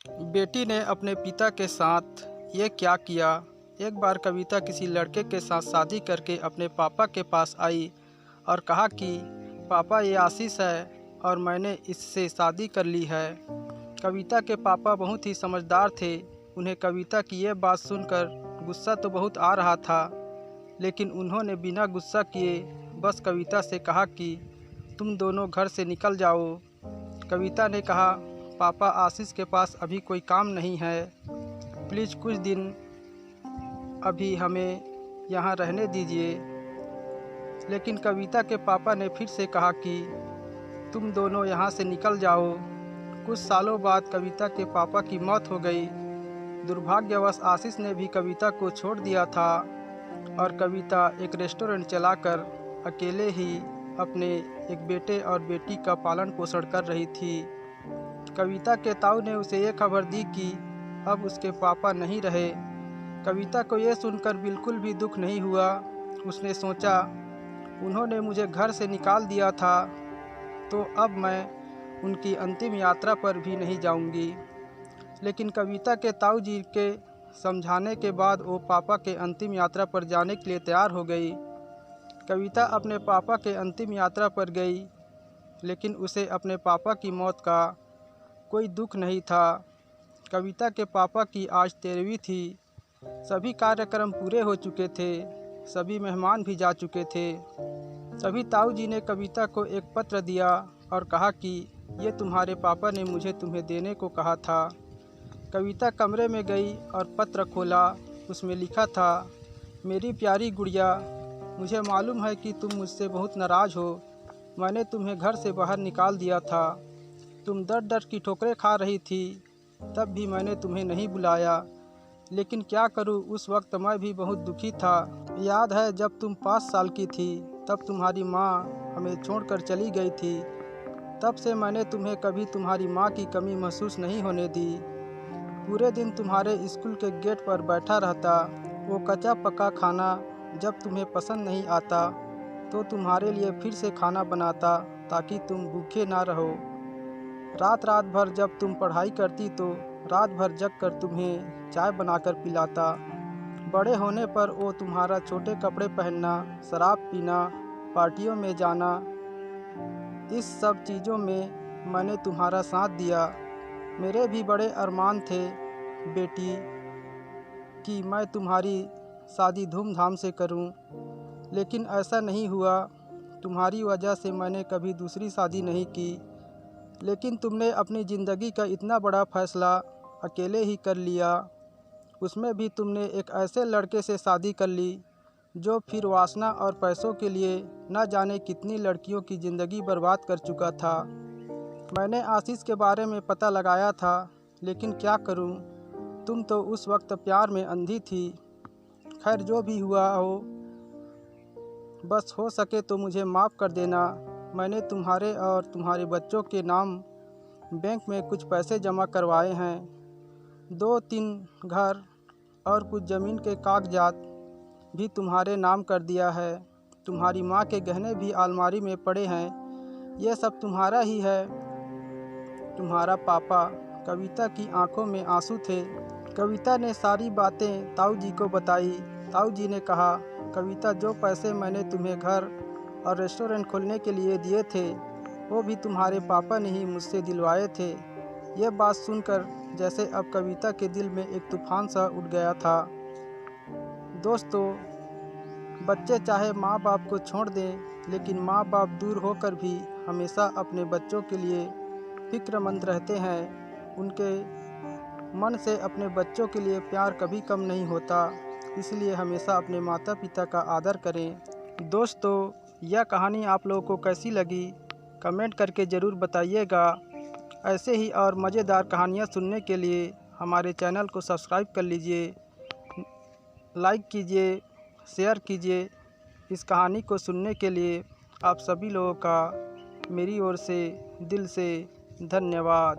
बेटी ने अपने पिता के साथ ये क्या किया। एक बार कविता किसी लड़के के साथ शादी करके अपने पापा के पास आई और कहा कि पापा, ये आशीष है और मैंने इससे शादी कर ली है। कविता के पापा बहुत ही समझदार थे। उन्हें कविता की ये बात सुनकर गुस्सा तो बहुत आ रहा था, लेकिन उन्होंने बिना गुस्सा किए बस कविता से कहा कि तुम दोनों घर से निकल जाओ। कविता ने कहा, पापा, आशीष के पास अभी कोई काम नहीं है, प्लीज़ कुछ दिन अभी हमें यहाँ रहने दीजिए। लेकिन कविता के पापा ने फिर से कहा कि तुम दोनों यहाँ से निकल जाओ। कुछ सालों बाद कविता के पापा की मौत हो गई। दुर्भाग्यवश आशीष ने भी कविता को छोड़ दिया था और कविता एक रेस्टोरेंट चलाकर अकेले ही अपने एक बेटे और बेटी का पालन पोषण कर रही थी। कविता के ताऊ ने उसे ये खबर दी कि अब उसके पापा नहीं रहे। कविता को यह सुनकर बिल्कुल भी दुख नहीं हुआ। उसने सोचा, उन्होंने मुझे घर से निकाल दिया था तो अब मैं उनकी अंतिम यात्रा पर भी नहीं जाऊंगी। लेकिन कविता के ताऊ जी के समझाने के बाद वो पापा के अंतिम यात्रा पर जाने के लिए तैयार हो गई। कविता अपने पापा के अंतिम यात्रा पर गई, लेकिन उसे अपने पापा की मौत का कोई दुख नहीं था। कविता के पापा की आज 13वीं थी। सभी कार्यक्रम पूरे हो चुके थे, सभी मेहमान भी जा चुके थे। तभी ताऊ जी ने कविता को एक पत्र दिया और कहा कि ये तुम्हारे पापा ने मुझे तुम्हें देने को कहा था। कविता कमरे में गई और पत्र खोला। उसमें लिखा था, मेरी प्यारी गुड़िया, मुझे मालूम है कि तुम मुझसे बहुत नाराज़ हो। मैंने तुम्हें घर से बाहर निकाल दिया था। तुम दर दर की ठोकरें खा रही थी, तब भी मैंने तुम्हें नहीं बुलाया। लेकिन क्या करूं, उस वक्त मैं भी बहुत दुखी था। याद है जब तुम 5 साल की थी, तब तुम्हारी माँ हमें छोड़कर चली गई थी। तब से मैंने तुम्हें कभी तुम्हारी माँ की कमी महसूस नहीं होने दी। पूरे दिन तुम्हारे स्कूल के गेट पर बैठा रहता। वो कच्चा पका खाना जब तुम्हें पसंद नहीं आता तो तुम्हारे लिए फिर से खाना बनाता ताकि तुम भूखे ना रहो। रात रात भर जब तुम पढ़ाई करती तो रात भर जग कर तुम्हें चाय बनाकर पिलाता। बड़े होने पर वो तुम्हारा छोटे कपड़े पहनना, शराब पीना, पार्टियों में जाना, इस सब चीज़ों में मैंने तुम्हारा साथ दिया। मेरे भी बड़े अरमान थे बेटी कि मैं तुम्हारी शादी धूमधाम से करूं, लेकिन ऐसा नहीं हुआ। तुम्हारी वजह से मैंने कभी दूसरी शादी नहीं की। लेकिन तुमने अपनी ज़िंदगी का इतना बड़ा फैसला अकेले ही कर लिया। उसमें भी तुमने एक ऐसे लड़के से शादी कर ली जो फिर वासना और पैसों के लिए न जाने कितनी लड़कियों की ज़िंदगी बर्बाद कर चुका था। मैंने आशीष के बारे में पता लगाया था, लेकिन क्या करूं, तुम तो उस वक्त प्यार में अंधी थी। खैर, जो भी हुआ हो, बस हो सके तो मुझे माफ़ कर देना। मैंने तुम्हारे और तुम्हारे बच्चों के नाम बैंक में कुछ पैसे जमा करवाए हैं। 2-3 घर और कुछ ज़मीन के कागजात भी तुम्हारे नाम कर दिया है। तुम्हारी माँ के गहने भी अलमारी में पड़े हैं। ये सब तुम्हारा ही है। तुम्हारा पापा। कविता की आंखों में आंसू थे। कविता ने सारी बातें ताऊ जी को बताई। ताऊ जी ने कहा, कविता, जो पैसे मैंने तुम्हें घर और रेस्टोरेंट खोलने के लिए दिए थे वो भी तुम्हारे पापा ने ही मुझसे दिलवाए थे। यह बात सुनकर जैसे अब कविता के दिल में एक तूफान सा उठ गया था। दोस्तों, बच्चे चाहे माँ बाप को छोड़ दें, लेकिन माँ बाप दूर होकर भी हमेशा अपने बच्चों के लिए फिक्रमंद रहते हैं। उनके मन से अपने बच्चों के लिए प्यार कभी कम नहीं होता। इसलिए हमेशा अपने माता पिता का आदर करें। दोस्तों, यह कहानी आप लोगों को कैसी लगी कमेंट करके ज़रूर बताइएगा। ऐसे ही और मज़ेदार कहानियाँ सुनने के लिए हमारे चैनल को सब्सक्राइब कर लीजिए, लाइक कीजिए, शेयर कीजिए। इस कहानी को सुनने के लिए आप सभी लोगों का मेरी ओर से दिल से धन्यवाद।